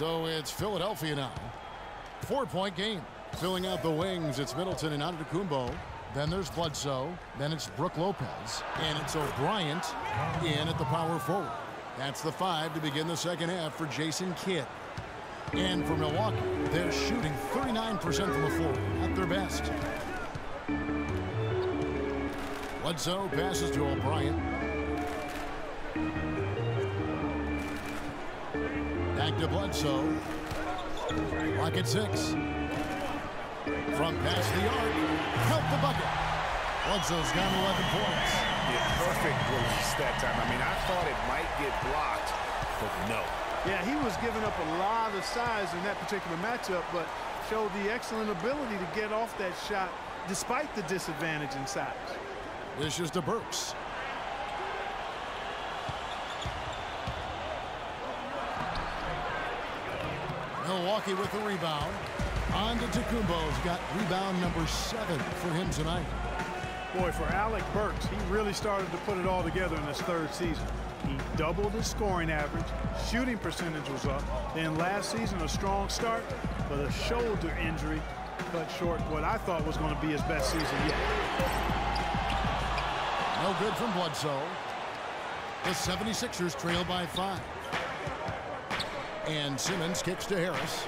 So it's Philadelphia now. 4-point game. Filling out the wings, it's Middleton and Antetokounmpo. Then there's Bledsoe. Then it's Brook Lopez. And it's O'Bryant in at the power forward. That's the 5 to begin the second half for Jason Kidd. And for Milwaukee, they're shooting 39% from the floor at their best. Bledsoe passes to O'Bryant. Back to Bledsoe. Lock at 6. From past the arc. Count the bucket. Bledsoe's got 11 points. Yeah, perfect release that time. I mean, I thought it might get blocked, but no. Yeah, he was giving up a lot of size in that particular matchup, but showed the excellent ability to get off that shot despite the disadvantage in size. This is to Burks. Milwaukee with the rebound. Antetokounmpo's got rebound number 7 for him tonight. Boy, for Alec Burks, he really started to put it all together in his 3rd season. He doubled his scoring average, shooting percentage was up. Then last season, a strong start, but a shoulder injury cut short what I thought was going to be his best season yet. No good from Bledsoe. The 76ers trail by 5. And Simmons kicks to Harris.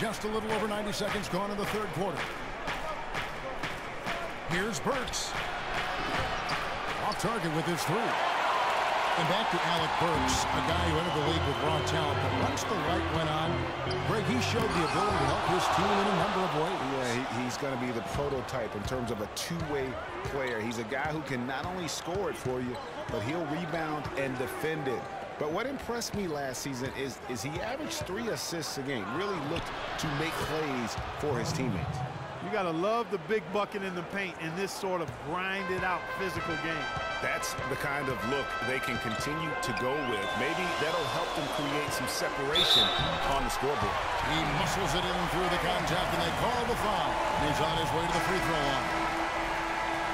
Just a little over 90 seconds gone in the 3rd quarter. Here's Burks. Off target with his 3. And back to Alec Burks, a guy who entered the league with raw talent, but once the light went on, Greg, he showed the ability to help his team in a number of ways. Yeah, he's going to be the prototype in terms of a two-way player. He's a guy who can not only score it for you, but he'll rebound and defend it. But what impressed me last season is he averaged 3 assists a game, really looked to make plays for his teammates. You got to love the big bucket in the paint in this sort of grinded-out physical game. That's the kind of look they can continue to go with. Maybe that'll help them create some separation on the scoreboard. He muscles it in through the contact, and they call the foul. He's on his way to the free throw line.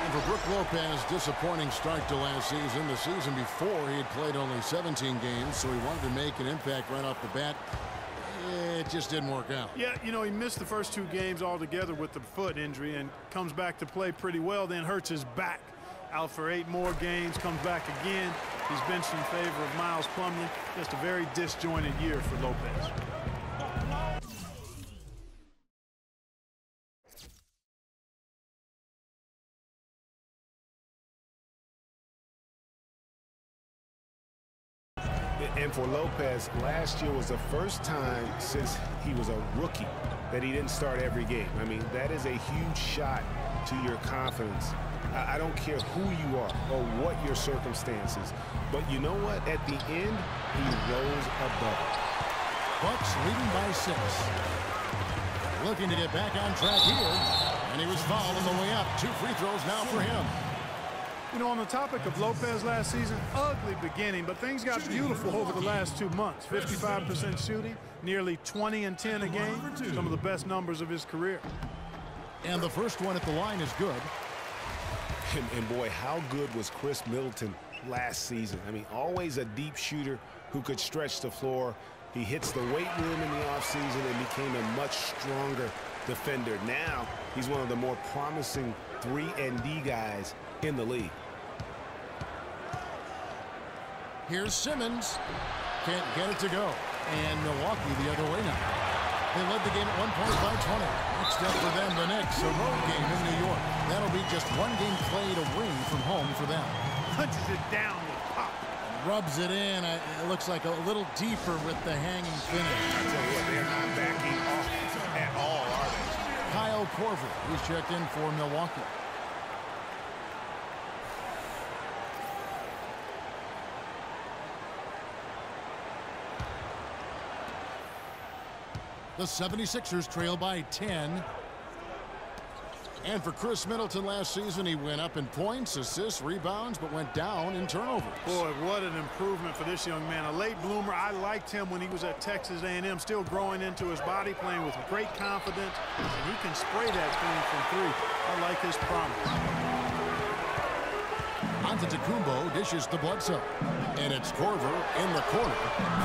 And for Brook Lopez, disappointing start to last season. The season before, he had played only 17 games, so he wanted to make an impact right off the bat. It just didn't work out. Yeah, you know, he missed the first 2 games altogether with the foot injury and comes back to play pretty well, then hurts his back. Out for 8 more games, comes back again. He's benched in favor of Miles Plumlee. Just a very disjointed year for Lopez. And for Lopez, last year was the first time since he was a rookie that he didn't start every game. I mean, that is a huge shot to your confidence. I don't care who you are or what your circumstances, but you know what? At the end, he rose above it. Bucks leading by 6. Looking to get back on track here, and he was fouled on the way up. 2 free throws now for him. You know, on the topic of Lopez last season, ugly beginning, but things got beautiful over the last 2 months. 55% shooting, nearly 20 and 10 a game, some of the best numbers of his career. And the first one at the line is good. And boy, how good was Chris Middleton last season? I mean, always a deep shooter who could stretch the floor. He hits the weight room in the offseason and became a much stronger defender. Now, he's one of the more promising 3-and-D guys in the league. Here's Simmons. Can't get it to go. And Milwaukee the other way now. They led the game at 1 point by 20. Next up for them, the Knicks, a road game in New York. That'll be just 1 game played away from home for them. Punches it down with pop. Rubs it in. It looks like a little deeper with the hanging finish. I tell you what, they're not backing off at all, are they? Kyle Korver, he's checked in for Milwaukee. The 76ers trail by 10. And for Chris Middleton last season, he went up in points, assists, rebounds, but went down in turnovers. Boy, what an improvement for this young man. A late bloomer. I liked him when he was at Texas A&M, still growing into his body, playing with great confidence, and he can spray that thing from 3. I like his promise. Antetokounmpo dishes to Bledsoe. And it's Korver in the corner.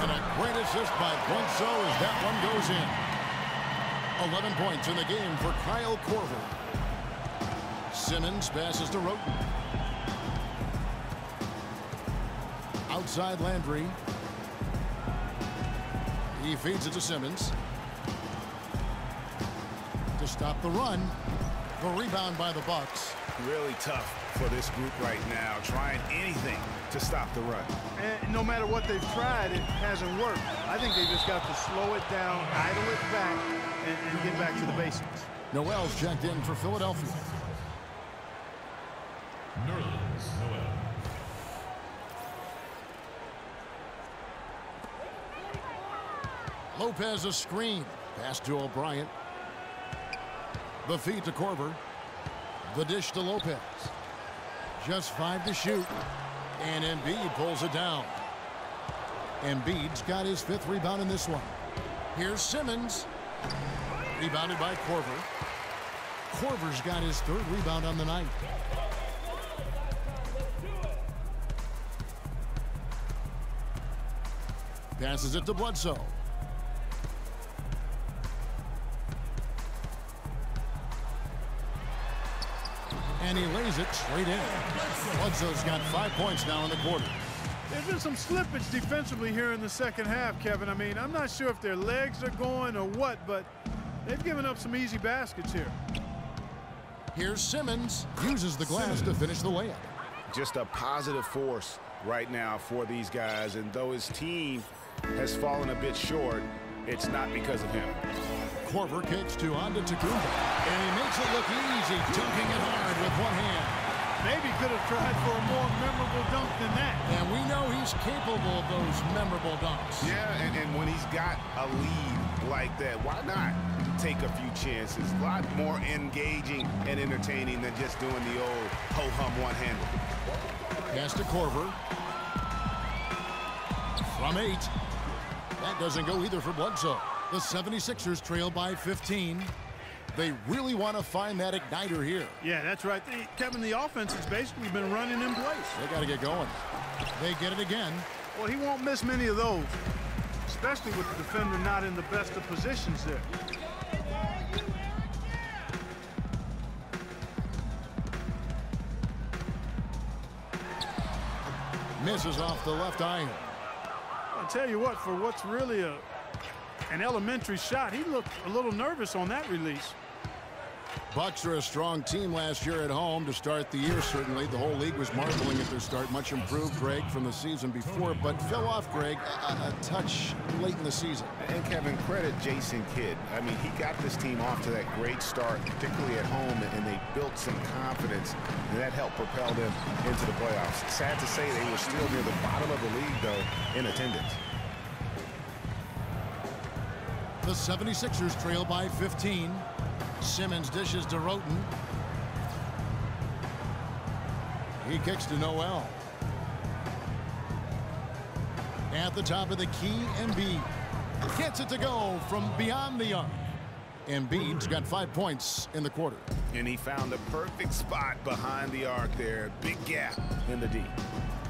And a great assist by Bledsoe as that one goes in. 11 points in the game for Kyle Korver. Simmons passes to Roten. Outside Landry. He feeds it to Simmons. To stop the run. The rebound by the Bucks. Really tough for this group right now, trying anything to stop the run. And no matter what they've tried, it hasn't worked. I think they just got to slow it down, idle it back, and get back to the basics. Noel's checked in for Philadelphia. Noel. Lopez a screen. Pass to O'Brien. The feed to Korver. The dish to Lopez. Just 5 to shoot. And Embiid pulls it down. Embiid's got his 5th rebound in this one. Here's Simmons. Rebounded by Korver. Korver's got his 3rd rebound on the night. Passes it to Bledsoe. And he lays it straight in. Bledsoe's got 5 points now in the quarter. There's been some slippage defensively here in the second half, Kevin. I mean, I'm not sure if their legs are going or what, but they've given up some easy baskets here. Here's Simmons. Uses the glass to finish the layup. Just a positive force right now for these guys, and though his team has fallen a bit short, it's not because of him. Korver kicks to Antetokounmpo, and he makes it look easy, dunking it hard with one hand. Maybe could have tried for a more memorable dunk than that. And we know he's capable of those memorable dunks. Yeah, and when he's got a lead like that, why not take a few chances? A lot more engaging and entertaining than just doing the old ho-hum one-handed. Pass to Korver. From 8. That doesn't go either for Bledsoe. The 76ers trail by 15. They really want to find that igniter here. Yeah, that's right. Kevin, the offense has basically been running in place. They got to get going. They get it again. Well, he won't miss many of those, especially with the defender not in the best of positions there. Misses off the left iron. I'll tell you what, for what's really an elementary shot, he looked a little nervous on that release. Bucks are a strong team last year at home to start the year, certainly. The whole league was marveling at their start. Much improved, Greg, from the season before, but fell off, Greg, a touch late in the season. And, Kevin, credit Jason Kidd. I mean, he got this team off to that great start, particularly at home, and they built some confidence, and that helped propel them into the playoffs. Sad to say they were still near the bottom of the league, though, in attendance. The 76ers trail by 15. Simmons dishes to Roten. He kicks to Noel. At the top of the key, Embiid gets it to go from beyond the arc. Embiid's got 5 points in the quarter. And he found the perfect spot behind the arc there. Big gap in the D.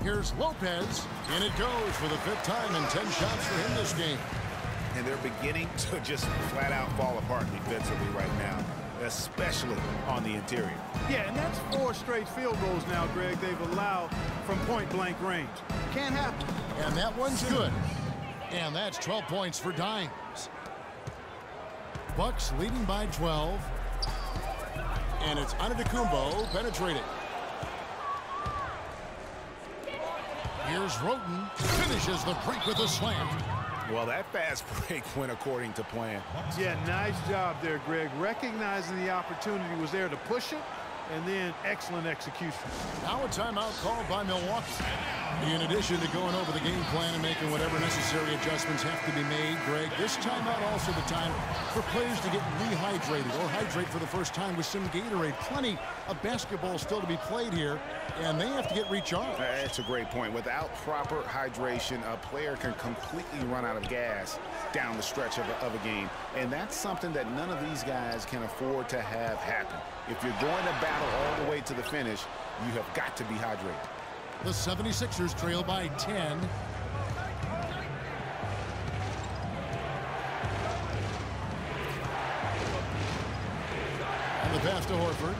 Here's Lopez, and it goes for the 5th time in 10 shots for him this game. And they're beginning to just flat out fall apart defensively right now, especially on the interior. Yeah, and that's 4 straight field goals now, Greg, they've allowed from point-blank range. Can't happen. And that one's good. And that's 12 points for Dimes. Bucks leading by 12. And it's Antetokounmpo penetrating. Here's Roten. Finishes the break with a slam. Well, that fast break went according to plan. Yeah, nice job there, Greg. Recognizing the opportunity was there to push it, and then excellent execution. Now a timeout called by Milwaukee. In addition to going over the game plan and making whatever necessary adjustments have to be made, Greg, this timeout also the time for players to get rehydrated or hydrate for the first time with some Gatorade. Plenty of basketball still to be played here, and they have to get recharged. That's a great point. Without proper hydration, a player can completely run out of gas down the stretch of a game, and that's something that none of these guys can afford to have happen. If you're going to battle all the way to the finish, you have got to be hydrated. The 76ers trail by 10. And the pass to Horford.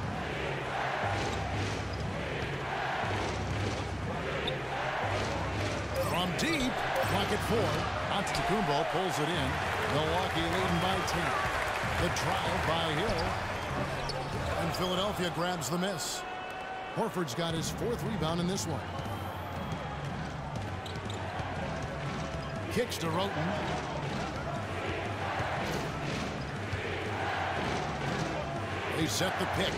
From deep, clock at 4. Antetokounmpo pulls it in. Milwaukee leading by 10. The drive by Hill. And Philadelphia grabs the miss. Horford's got his 4th rebound in this one. Kicks to Roten. They set the pick.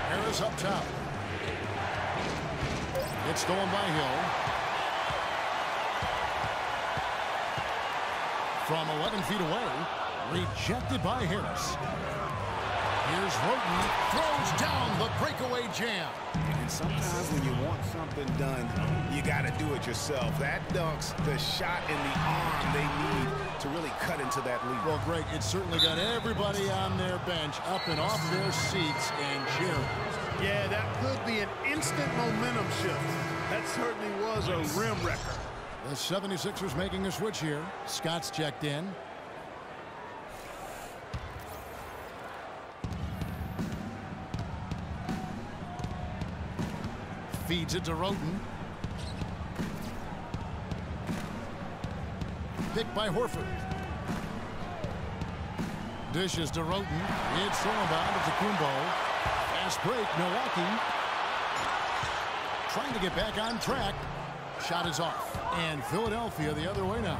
Harris up top. It's stolen by Hill. From 11 feet away. Rejected by Harris. Here's Roten. Throws down the breakaway jam. And sometimes when you want something done, you got to do it yourself. That dunks the shot in the arm they need to really cut into that lead. Well, Greg, it certainly got everybody on their bench up and off their seats and cheering. Yeah, that could be an instant momentum shift. That certainly was a rim wrecker. The 76ers making a switch here. Scott's checked in. Feeds it to Roten. Picked by Horford. Dishes to Roten. It's thrown down to Kumbo. Fast break, Milwaukee. Trying to get back on track. Shot is off. And Philadelphia the other way now.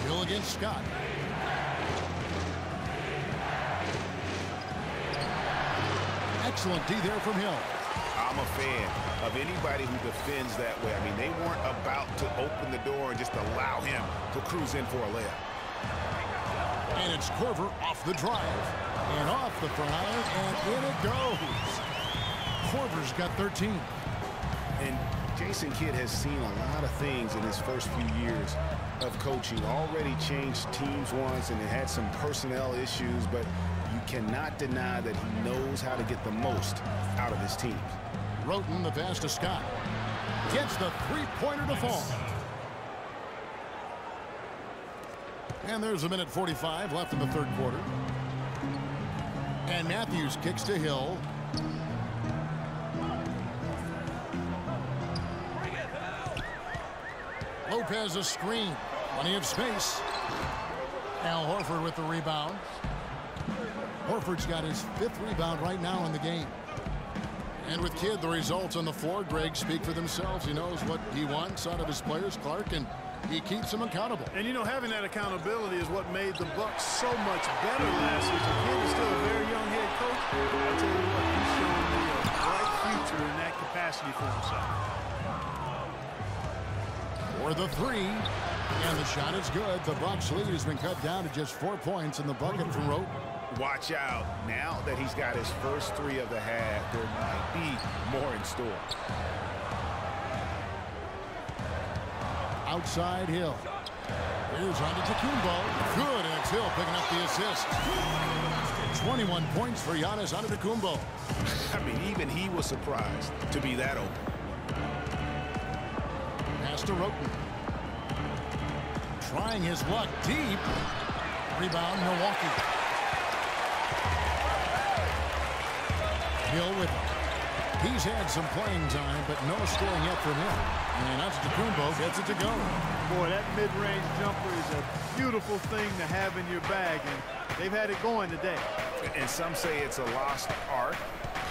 Hill against Scott. Excellent D there from Hill. I'm a fan of anybody who defends that way. I mean, they weren't about to open the door and just allow him to cruise in for a layup. And it's Korver off the drive. And off the front iron, and in it goes. Korver's got 13. And Jason Kidd has seen a lot of things in his first few years of coaching. Already changed teams once, and it had some personnel issues, but you cannot deny that he knows how to get the most out of his teams. Roten, the pass to Scott. Gets the three-pointer to fall. And there's a minute 45 left in the third quarter. And Matthews kicks to Hill. Lopez a screen. Plenty of space. Al Horford with the rebound. Horford's got his 5th rebound right now in the game. And with Kidd, the results on the floor, Greg, speak for themselves. He knows what he wants out of his players, Clark, and he keeps them accountable. And, you know, having that accountability is what made the Bucks so much better last season. Kidd is still a very young head coach. I tell you what, he's shown me a bright future in that capacity for himself. For the 3, and the shot is good. The Bucks lead has been cut down to just 4 points in the bucket from Roten. Watch out. Now that he's got his first 3 of the half, there might be more in store. Outside Hill. Here's Antetokounmpo. Good, and it's Hill picking up the assist. 21 points for Giannis Antetokounmpo. I mean, even he was surprised to be that open. Pass to Roten. Trying his luck deep. Rebound, Milwaukee. Hill with him. He's had some playing time, but no scoring yet from him. And Antetokounmpo gets it to go. Boy, that mid-range jumper is a beautiful thing to have in your bag, and they've had it going today. And some say it's a lost art,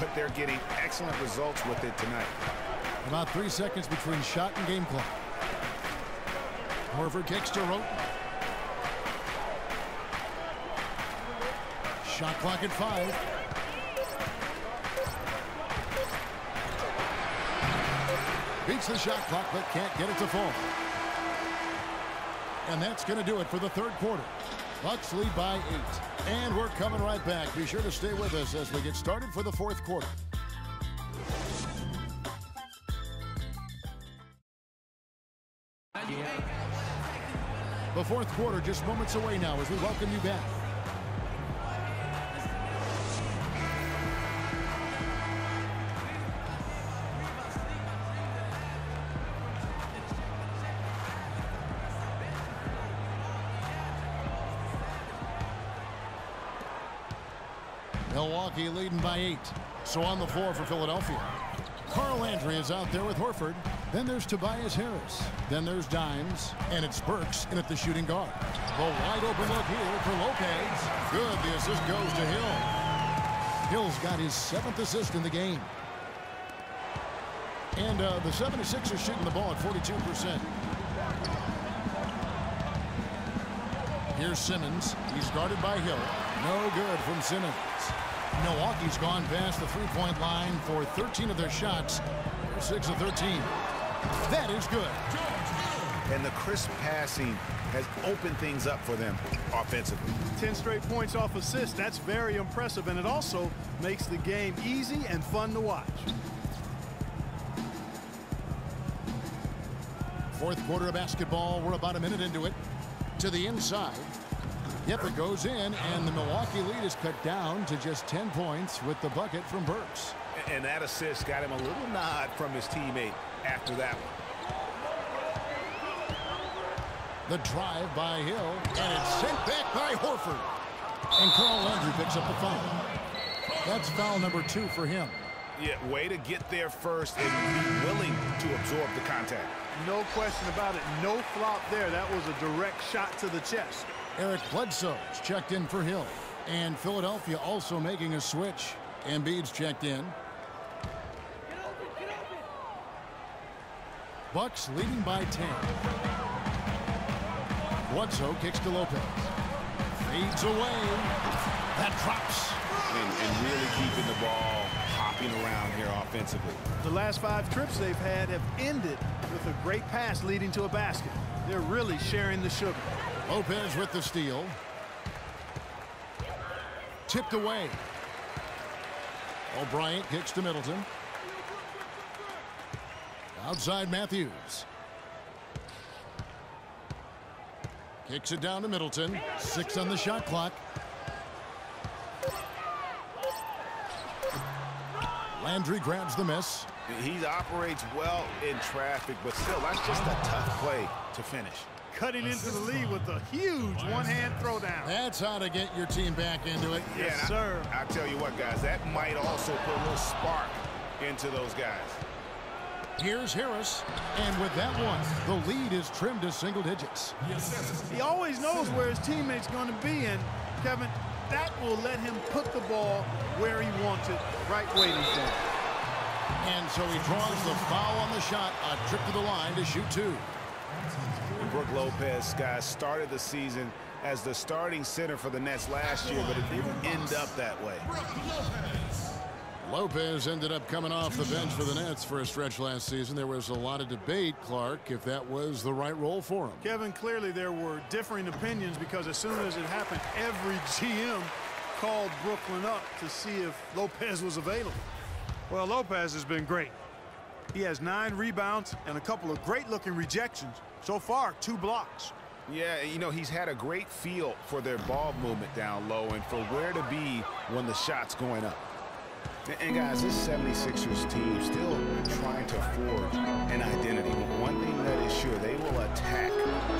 but they're getting excellent results with it tonight. About 3 seconds between shot and game clock. Horford kicks to Roten. Shot clock at 5. Beats the shot clock, but can't get it to fall. And that's going to do it for the third quarter. Bucks lead by 8. And we're coming right back. Be sure to stay with us as we get started for the fourth quarter. The fourth quarter just moments away now as we welcome you back. Milwaukee leading by 8. So on the floor for Philadelphia, Carl Landry is out there with Horford. Then there's Tobias Harris. Then there's Dimes. And it's Burks in at the shooting guard. The wide open look here for Lopez. Good. The assist goes to Hill. Hill's got his 7th assist in the game. And the 76ers shooting the ball at 42%. Here's Simmons. He's guarded by Hill. No good from Simmons. Milwaukee's gone past the three-point line for 13 of their shots. 6 of 13. That is good. And the crisp passing has opened things up for them offensively. 10 straight points off assists. That's very impressive, and it also makes the game easy and fun to watch. Fourth quarter of basketball. We're about a minute into it. To the inside. Yep, it goes in, and the Milwaukee lead is cut down to just 10 points with the bucket from Burks. And that assist got him a little nod from his teammate after that one. The drive by Hill, and it's sent back by Horford. And Carl Landry picks up the foul. That's foul number 2 for him. Yeah, way to get there first and be willing to absorb the contact. No question about it. No flop there. That was a direct shot to the chest. Eric Bledsoe's checked in for Hill. And Philadelphia also making a switch. Embiid's checked in. Bucks leading by 10. Bledsoe kicks to Lopez. Fades away. That drops. And really keeping the ball hopping around here offensively. The last 5 trips they've had have ended with a great pass leading to a basket. They're really sharing the sugar. Lopez with the steal. Tipped away. O'Brien kicks to Middleton. Outside Matthews. Kicks it down to Middleton. 6 on the shot clock. Landry grabs the miss. He operates well in traffic, but still, that's just a tough play to finish. Cutting into the lead with a huge one-hand throwdown. That's how to get your team back into it. Yes, sir. I tell you what, guys, that might also put a little spark into those guys. Here's Harris, and with that one, the lead is trimmed to single digits. He always knows where his teammate's going to be, and Kevin, that will let him put the ball where he wants it, right waiting for him. And so he draws the foul on the shot, a trip to the line to shoot 2. And Brook Lopez, guys, started the season as the starting center for the Nets last year, but it didn't end up that way. Lopez ended up coming off the bench for the Nets for a stretch last season. There was a lot of debate, Clark, if that was the right role for him. Kevin, clearly there were differing opinions because as soon as it happened, every GM called Brooklyn up to see if Lopez was available. Well, Lopez has been great. He has 9 rebounds and a couple of great-looking rejections. So far, 2 blocks. Yeah, you know, he's had a great feel for their ball movement down low and for where to be when the shot's going up. And guys, this 76ers team still trying to forge an identity. One thing that is sure, they will attack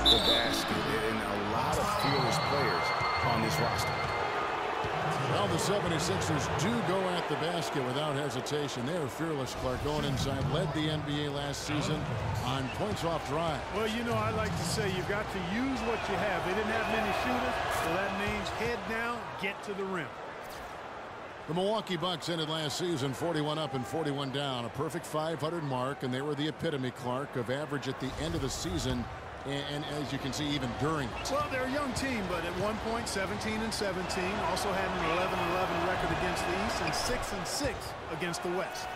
the basket, and a lot of fearless players on this roster. Well, the 76ers do go at the basket without hesitation. They are fearless, Clark, going inside. Led the NBA last season on points off drive. Well, you know, I like to say you've got to use what you have. They didn't have many shooters, so that means head down, get to the rim. The Milwaukee Bucks ended last season 41 up and 41 down, a perfect 500 mark, and they were the epitome, Clark, of average at the end of the season, and as you can see, even during it. Well, they're a young team, but at one point, 17-17, also had an 11-11 record against the East and 6-6 against the West.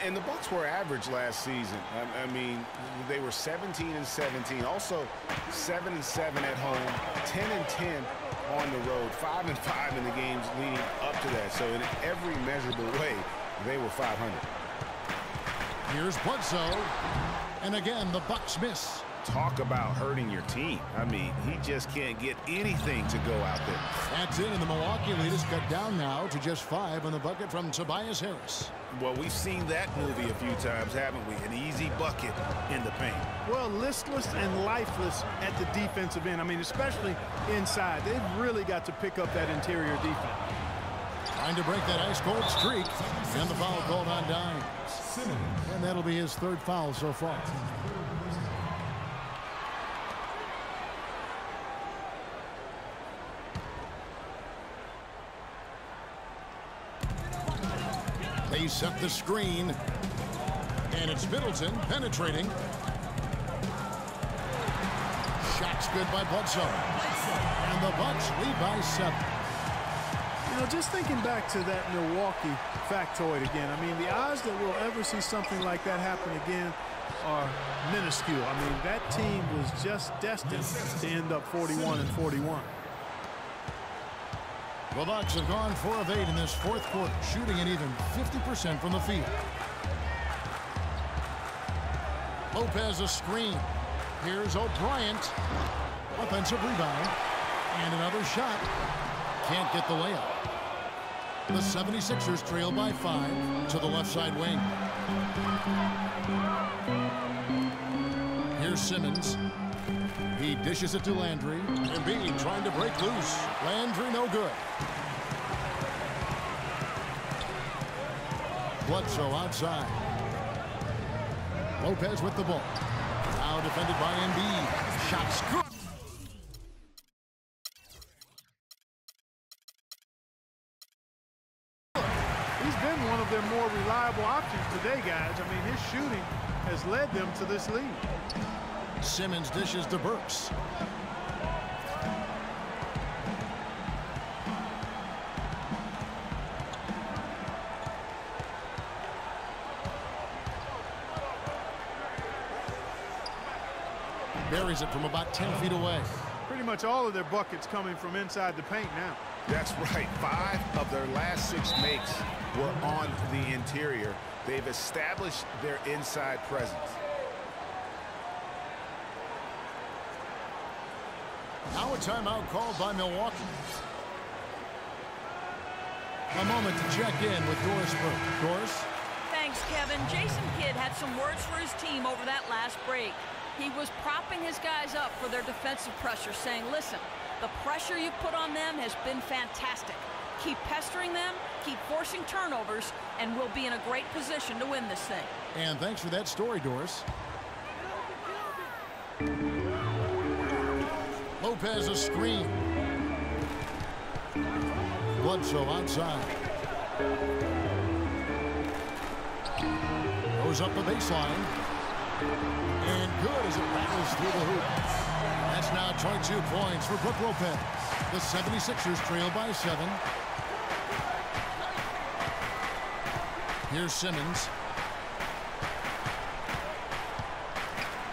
And the Bucks were average last season. I mean, they were 17-17, also 7-7 at home, 10-10 on the road, 5-5 in the games leading up to that. So in every measurable way, they were 500. Here's Bledsoe, and again the Bucks miss. Talk about hurting your team. I mean, he just can't get anything to go out there. That's it, and the Milwaukee lead is cut down now to just 5 on the bucket from Tobias Harris. Well, we've seen that movie a few times, haven't we? An easy bucket in the paint. Well, listless and lifeless at the defensive end. I mean, especially inside. They've really got to pick up that interior defense. trying to break that ice-cold streak. And the foul called on Dime. And that'll be his third foul so far. They set the screen. And it's Middleton penetrating. Shot's good by Bledsoe. And the Bucks lead by 7. You know, just thinking back to that Milwaukee factoid again, I mean, the odds that we'll ever see something like that happen again are minuscule. I mean, that team was just destined to end up 41-41. The Bucks have gone 4 of 8 in this fourth quarter, shooting an even 50% from the field. Lopez a screen. Here's O'Bryant. Offensive rebound. And another shot. Can't get the layup. The 76ers trail by 5 to the left side wing. Here's Simmons. He dishes it to Landry. Embiid trying to break loose. Landry no good. Bledsoe outside. Lopez with the ball. Now defended by Embiid. Shots good. He's been one of their more reliable options today, guys. I mean, his shooting has led them to this lead. Simmons dishes to Burks. Buries it from about 10 feet away. Pretty much all of their buckets coming from inside the paint now. That's right. 5 of their last 6 makes were on the interior. They've established their inside presence. Now a timeout called by Milwaukee. A moment to check in with Doris Burke. Doris? Thanks, Kevin. Jason Kidd had some words for his team over that last break. He was propping his guys up for their defensive pressure, saying, listen, the pressure you put on them has been fantastic. Keep pestering them, keep forcing turnovers, and we'll be in a great position to win this thing. And thanks for that story, Doris. Lopez a screen. Bledsoe outside. Goes up the baseline. And good as it rattles through the hoop. That's now 22 points for Brook Lopez. The 76ers trail by 7. Here's Simmons.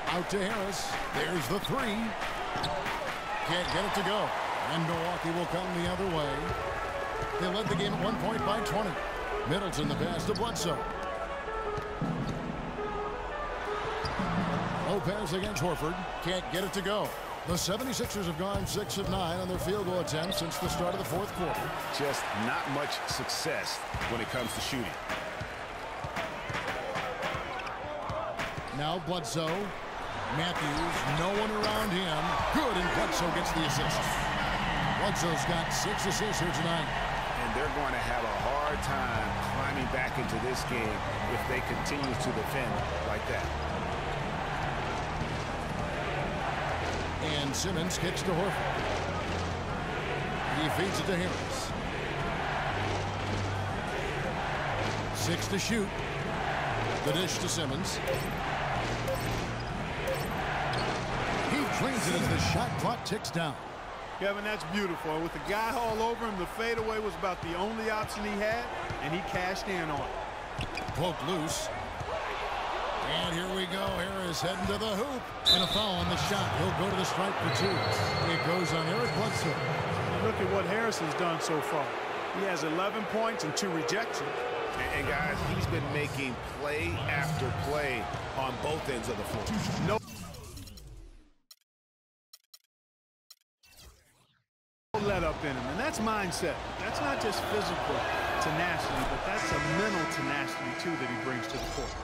Out to Harris. There's the 3. Can't get it to go. And Milwaukee will come the other way. They led the game at 1 point by 20. Middleton the pass to Bledsoe. Lopez against Horford. Can't get it to go. The 76ers have gone 6 of 9 on their field goal attempts since the start of the fourth quarter. Just not much success when it comes to shooting. Now Bledsoe. Matthews, no one around him. Good, and Bledsoe gets the assist. Bledsoe's got 6 assists here tonight. And they're going to have a hard time climbing back into this game if they continue to defend like that. And Simmons kicks to Horford. He feeds it to Harris. 6 to shoot. The dish to Simmons. He drains it as the shot clock ticks down. Kevin, that's beautiful. With the guy all over him, the fadeaway was about the only option he had, and he cashed in on it. Poked loose. And here we go. Harris heading to the hoop. And a foul on the shot. He'll go to the stripe for 2. It goes on Eric Bledsoe. Look at what Harris has done so far. He has 11 points and 2 rejections. And guys, he's been making play after play on both ends of the floor. No let up in him, and that's mindset. That's not just physical tenacity, but that's a mental tenacity too that he brings to the court.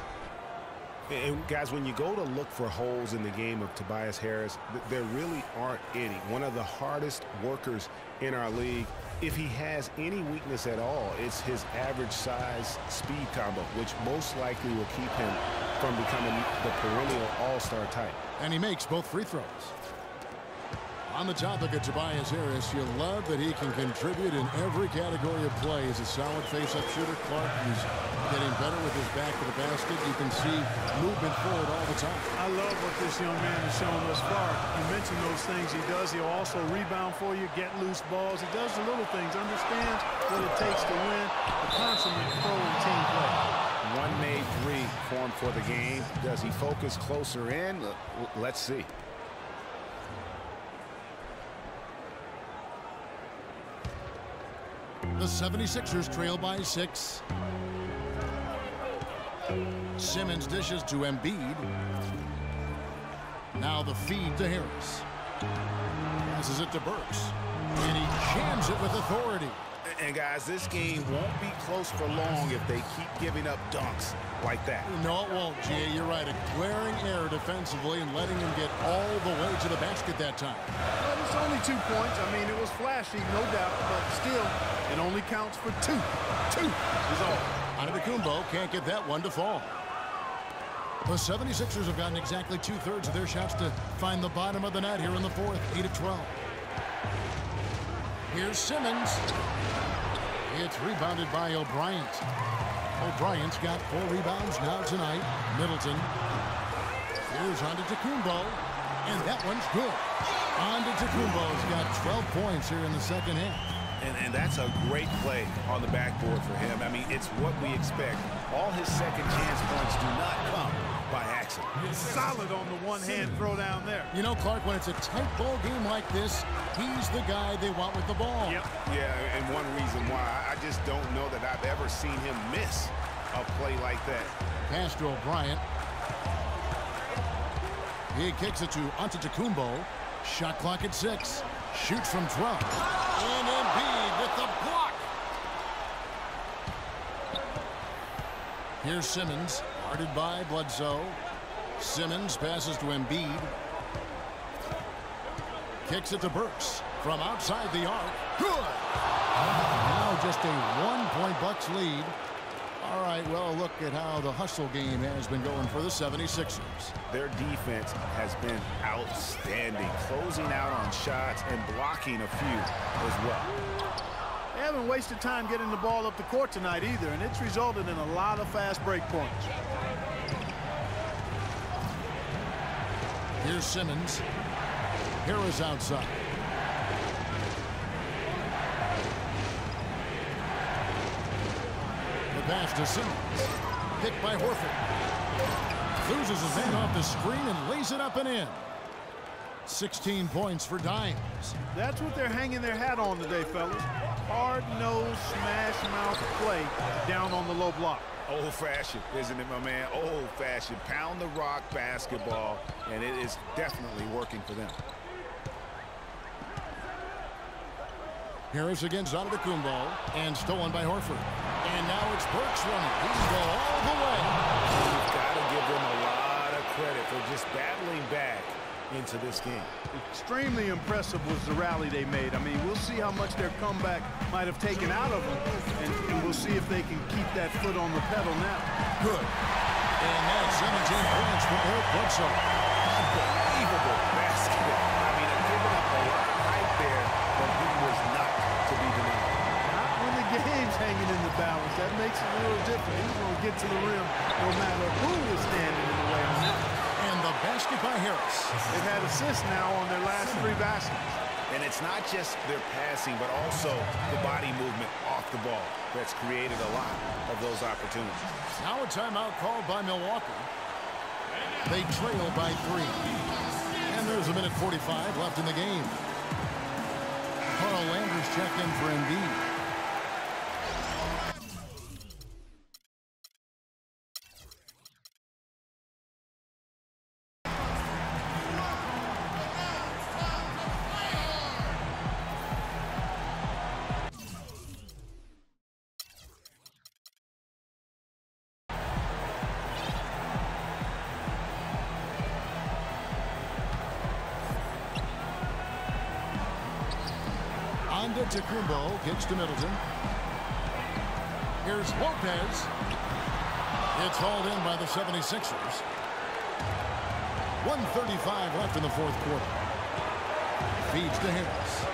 And guys, when you go to look for holes in the game of Tobias Harris, there really aren't any. One of the hardest workers in our league. If he has any weakness at all, it's his average size speed combo, which most likely will keep him from becoming the perennial all-star type. And he makes both free throws. On the topic of Tobias Harris, you love that he can contribute in every category of play. He's a solid face-up shooter. Clark, he's getting better with his back to the basket. You can see movement forward all the time. I love what this young man has shown thus far. You mentioned those things he does. He'll also rebound for you, get loose balls. He does the little things, understands what it takes to win, a consummate pro and team play. One made three formed for the game. Does he focus closer in? Let's see. The 76ers trail by 6. Simmons dishes to Embiid. Now the feed to Harris. Passes it to Burks. And he jams it with authority. And guys, this game won't be close for long if they keep giving up dunks like that. No, it won't, G.A. You're right. A glaring error defensively and letting him get all the way to the basket that time. Well, it's only 2 points. I mean, it was flashy, no doubt, but still, it only counts for 2. 2 is all. Antetokounmpo can't get that one to fall. The 76ers have gotten exactly 2/3 of their shots to find the bottom of the net here in the fourth, 8 of 12. Here's Simmons. It's rebounded by O'Brien. O'Brien's got 4 rebounds now tonight. Middleton. Here's Antetokounmpo. And that one's good. Antetokounmpo's got 12 points here in the second half. And that's a great play on the backboard for him. I mean, it's what we expect. All his second chance points do not come by accident. Solid on the one-hand throw down there. You know, Clark, when it's a tight ball game like this, he's the guy they want with the ball. Yep. Yeah, and one reason why, I just don't know that I've ever seen him miss a play like that. Pass to O'Brien. He kicks it to Antetokounmpo. Shot clock at 6. Shoots from 12. And Embiid with the block. Here's Simmons, guarded by Bledsoe. Simmons passes to Embiid. Kicks it to Burks from outside the arc. Good. Now just a 1-point Bucks lead. All right, well, look at how the hustle game has been going for the 76ers. Their defense has been outstanding, closing out on shots and blocking a few as well. They haven't wasted time getting the ball up the court tonight either, and it's resulted in a lot of fast break points. Here's Simmons. Harris outside. The pass to Simmons. Picked by Horford. Loses his man off the screen and lays it up and in. 16 points for Dimes. That's what they're hanging their hat on today, fellas. Hard-nosed, smash-mouth play down on the low block. Old-fashioned, isn't it, my man? Old-fashioned. Pound the rock basketball, and it is definitely working for them. Harris against Antetokounmpo, and stolen by Horford. And now it's Burks running. He can go all the way. You've got to give them a lot of credit for just battling back into this game. Extremely impressive was the rally they made. I mean, we'll see how much their comeback might have taken out of them, and we'll see if they can keep that foot on the pedal now. Good. And that's 17 points for Eric Bledsoe. Unbelievable basketball. I mean, I'm giving up a lot of hype there, but he was not to be denied. Not when the game's hanging in the balance. That makes it a little different. He's going to get to the rim no matter who is standing in the way on that. And the basket by Harris. They've had assists now on their last 3 baskets. And it's not just their passing, but also the body movement off the ball that's created a lot of those opportunities. Now a timeout called by Milwaukee. They trail by 3. And there's a minute 45 left in the game. Carl Landers checked in for Embiid. Antetokounmpo gets to Middleton. Here's Lopez. It's hauled in by the 76ers. 1:35 left in the fourth quarter. Feeds to Harris.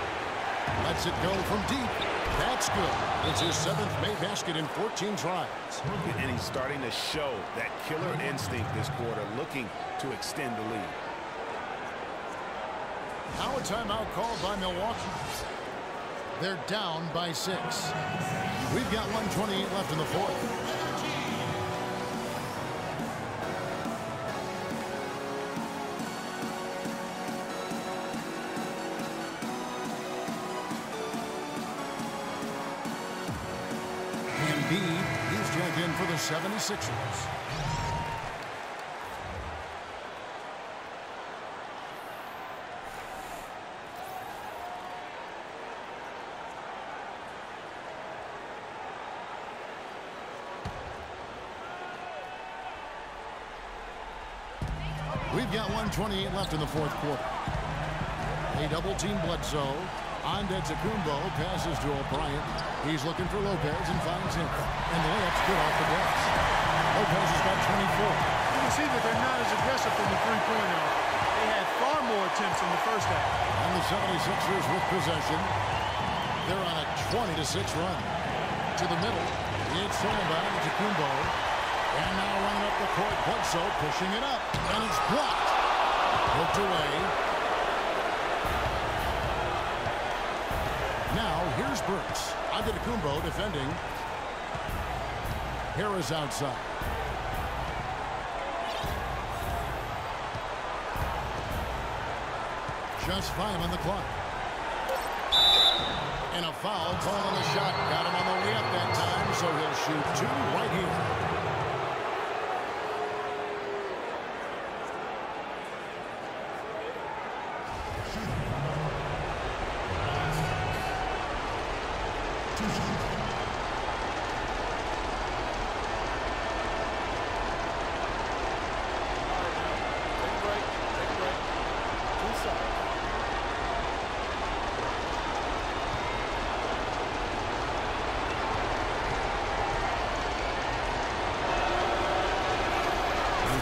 Lets it go from deep. That's good. It's his 7th made basket in 14 tries. And he's starting to show that killer instinct this quarter, looking to extend the lead. Now a timeout called by Milwaukee. They're down by 6. We've got 1:28 left in the fourth. He's checked in for the 76ers. We've got 1:28 left in the fourth quarter. They double-team Bledsoe. Antetokounmpo passes to O'Brien. He's looking for Lopez and finds him. And the layup's good off the glass. Lopez has got 24. You can see that they're not as aggressive from the three-point line. They had far more attempts in the first half. And the 76ers with possession. They're on a 20-6 run. To the middle. It's thrown by Antetokounmpo. And now running up the court, Bledsoe pushing it up. And it's blocked. Hooked away. Now, here's Burks. Antetokounmpo defending. Harris outside. Just 5 on the clock. And a foul call on the shot. Got him on the way up that time, so he'll shoot 2 right here.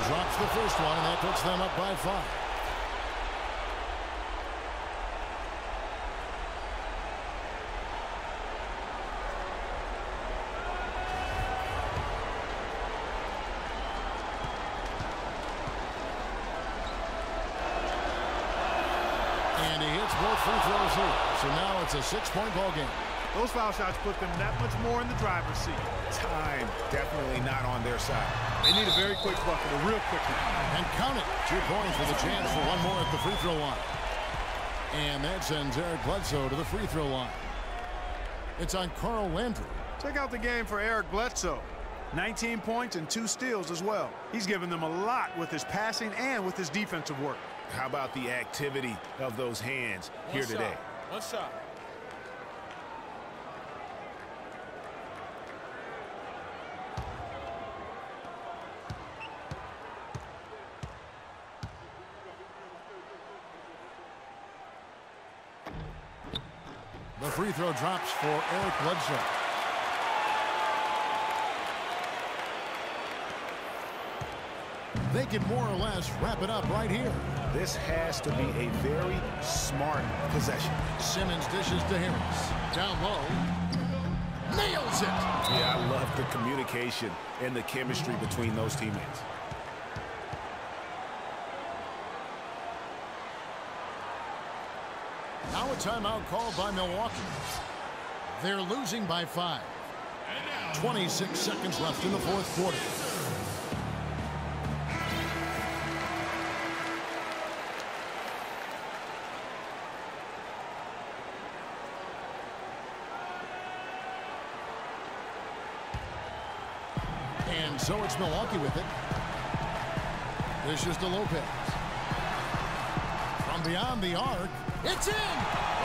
Drops the first one, and that puts them up by 5. And he hits both free throws here. So now it's a 6-point ball game. Those foul shots put them that much more in the driver's seat. Time definitely not on their side. They need a very quick bucket, a real quick one. And count it. 2 points with a chance for one more at the free throw line. And that sends Eric Bledsoe to the free throw line. It's on Carl Landry. Check out the game for Eric Bledsoe. 19 points and 2 steals as well. He's given them a lot with his passing and with his defensive work. How about the activity of those hands here today? One shot. The free throw drops for Eric Bledsoe. They can more or less wrap it up right here. This has to be a very smart possession. Simmons dishes to Harris. Down low. Nails it. Yeah, I love the communication and the chemistry between those teammates. Now a timeout called by Milwaukee. They're losing by 5. 26 seconds left in the fourth quarter. And so it's Milwaukee with it. This is to Lopez. From beyond the arc, it's in!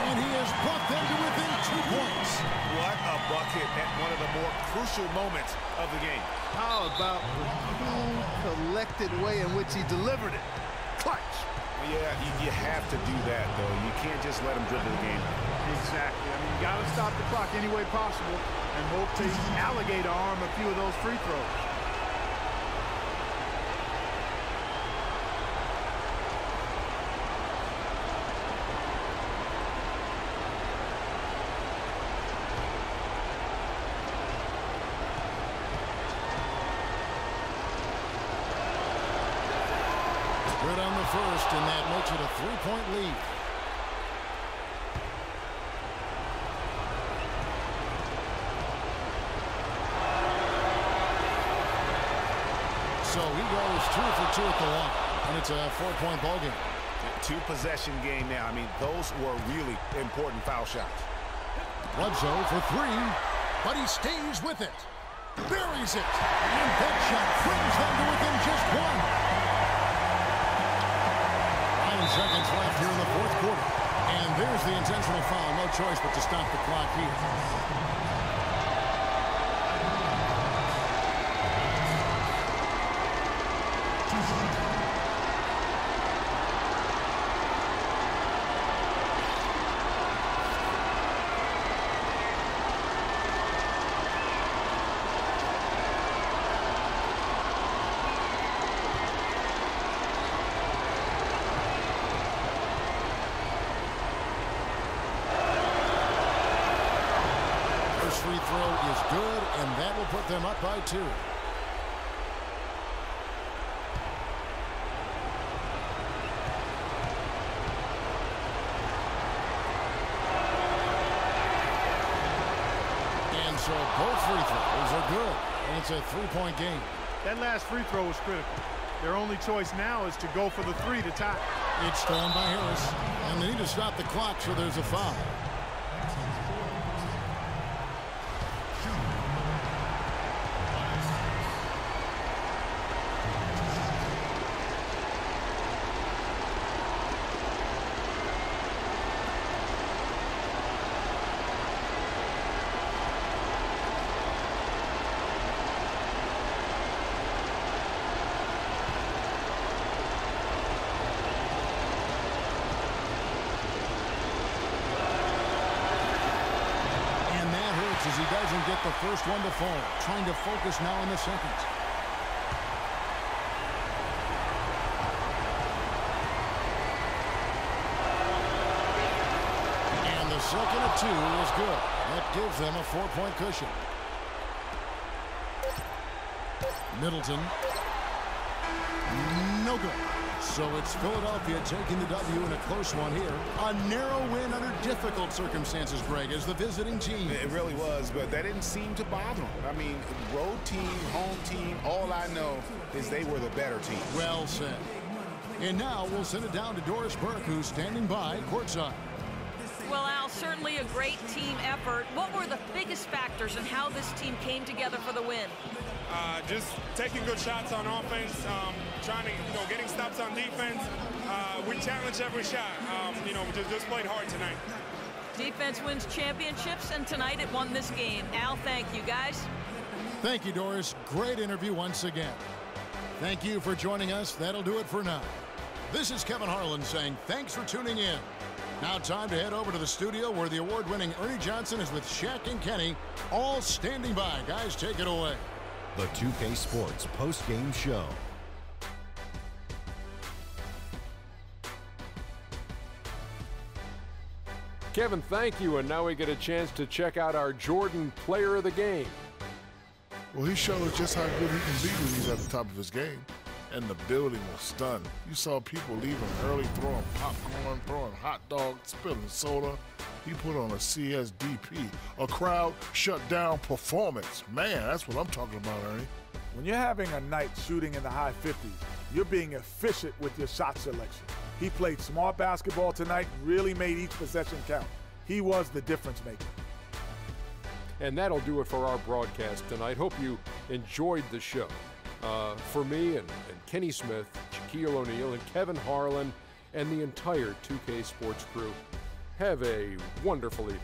And he has brought them to within 2 points. What a bucket at one of the more crucial moments of the game. How about the cool, collected way in which he delivered it? Clutch. Yeah, you have to do that, though. You can't just let him dribble the game. Exactly. I mean, you got to stop the clock any way possible and hope to alligator arm a few of those free throws. Good on the first, and that makes it a 3-point lead. So he goes 2 for 2 at the line, and it's a 4-point ball game. Two-possession game now. I mean, those were really important foul shots. Bledsoe for 3, but he stays with it. Buries it, and that shot brings them to within just 1. 9 seconds left here in the fourth quarter. And there's the intentional foul. No choice but to stop the clock here. Free throw is good, and that will put them up by 2. And so both free throws are good, and it's a 3-point game. That last free throw was critical. Their only choice now is to go for the 3 to tie. It's stolen by Harris, and they need to stop the clock, so there's a foul. As he doesn't get the first one to fall, trying to focus now in the second. And the second of 2 is good. That gives them a 4-point cushion. Middleton. No good. So it's Philadelphia taking the W in a close one here. A narrow win under difficult circumstances, Greg, as the visiting team. It really was, but that didn't seem to bother them. I mean, road team, home team, all I know is they were the better team. Well said. And now we'll send it down to Doris Burke, who's standing by courtside. Well, Al, certainly a great team effort. What were the biggest factors in how this team came together for the win? Just taking good shots on offense, trying to, getting stops on defense. We challenged every shot. We just played hard tonight. Defense wins championships, and tonight it won this game. Al, thank you, guys. Thank you, Doris. Great interview once again. Thank you for joining us. That'll do it for now. This is Kevin Harlan saying thanks for tuning in. Now time to head over to the studio where the award-winning Ernie Johnson is with Shaq and Kenny, all standing by. Guys, take it away. The 2K Sports post-game show. Kevin, thank you, and now we get a chance to check out our Jordan Player of the Game. Well, he showed us just how good he can be when he's at the top of his game. And the building was stunned. You saw people leaving early, throwing popcorn, throwing hot dogs, spilling soda. He put on a CSDP, a crowd shut down performance. Man, that's what I'm talking about, Ernie. When you're having a night shooting in the high 50s, you're being efficient with your shot selection. He played smart basketball tonight, really made each possession count. He was the difference maker. And that'll do it for our broadcast tonight. Hope you enjoyed the show. For me and Kenny Smith, Shaquille O'Neal, and Kevin Harlan, and the entire 2K Sports crew, have a wonderful evening.